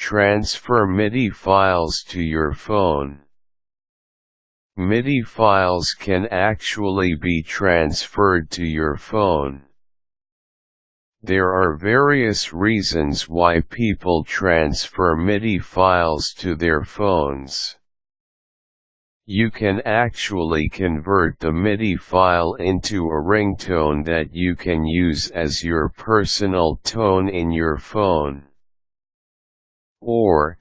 Transfer MIDI files to your phone. MIDI files can actually be transferred to your phone. There are various reasons why people transfer MIDI files to their phones. You can actually convert the MIDI file into a ringtone that you can use as your personal tone in your phone. Or,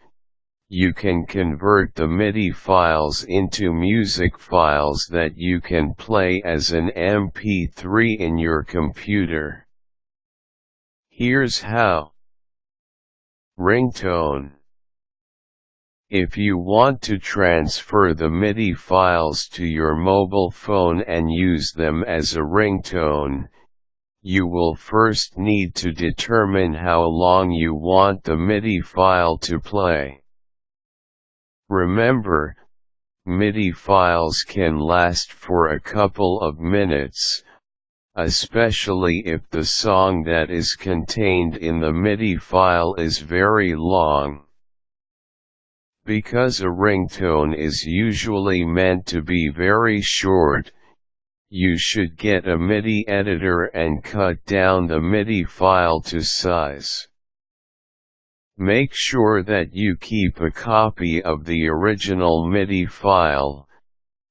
you can convert the MIDI files into music files that you can play as an MP3 in your computer. Here's how. Ringtone. If you want to transfer the MIDI files to your mobile phone and use them as a ringtone, you will first need to determine how long you want the MIDI file to play. Remember, MIDI files can last for a couple of minutes, especially if the song that is contained in the MIDI file is very long. Because a ringtone is usually meant to be very short, you should get a MIDI editor and cut down the MIDI file to size. Make sure that you keep a copy of the original MIDI file,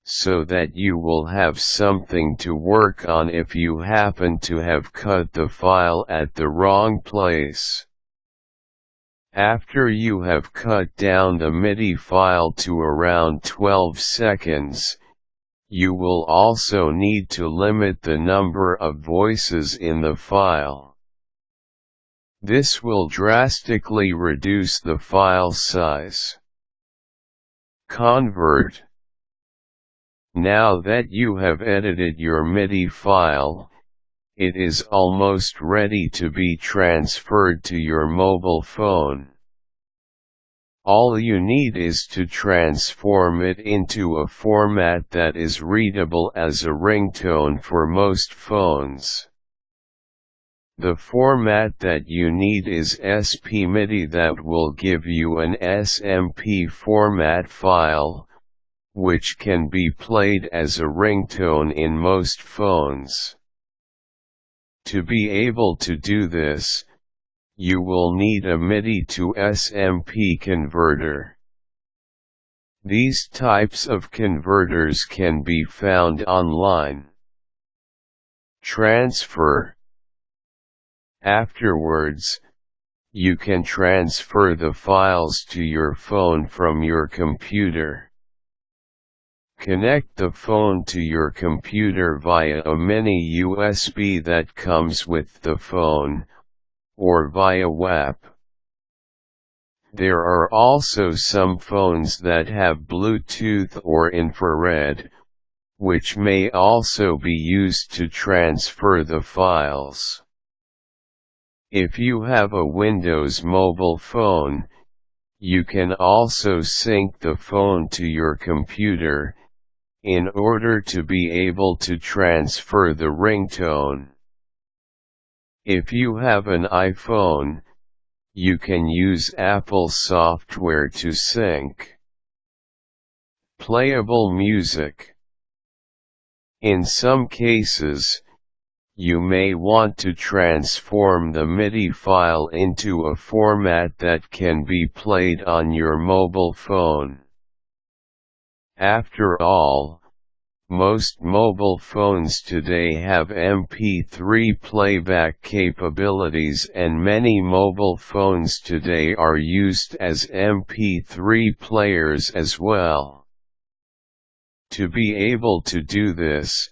so that you will have something to work on if you happen to have cut the file at the wrong place. After you have cut down the MIDI file to around 12 seconds, you will also need to limit the number of voices in the file. This will drastically reduce the file size. Convert. Now that you have edited your MIDI file, it is almost ready to be transferred to your mobile phone. All you need is to transform it into a format that is readable as a ringtone for most phones. The format that you need is SP-MIDI, that will give you an SMP format file, which can be played as a ringtone in most phones. To be able to do this, you will need a MIDI to SMP converter. These types of converters can be found online. Transfer. Afterwards, you can transfer the files to your phone from your computer. Connect the phone to your computer via a mini USB that comes with the phone, or via WAP. There are also some phones that have Bluetooth or infrared, which may also be used to transfer the files. If you have a Windows mobile phone, you can also sync the phone to your computer, in order to be able to transfer the ringtone. If you have an iPhone, you can use Apple software to sync. Playable music. In some cases, you may want to transform the MIDI file into a format that can be played on your mobile phone. After all, most mobile phones today have MP3 playback capabilities, and many mobile phones today are used as MP3 players as well. To be able to do this,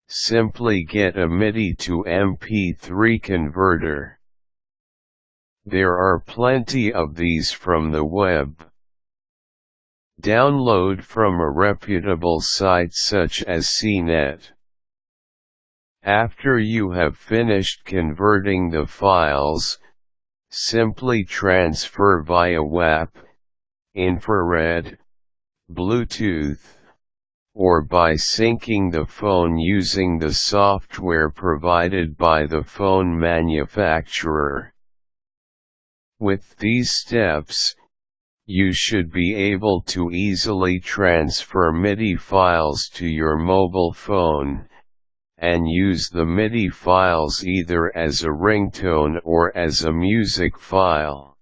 simply get a MIDI to MP3 converter. There are plenty of these from the web. Download from a reputable site such as CNET. After you have finished converting the files, simply transfer via WAP, infrared, Bluetooth, or by syncing the phone using the software provided by the phone manufacturer. With these steps, you should be able to easily transfer MIDI files to your mobile phone, and use the MIDI files either as a ringtone or as a music file.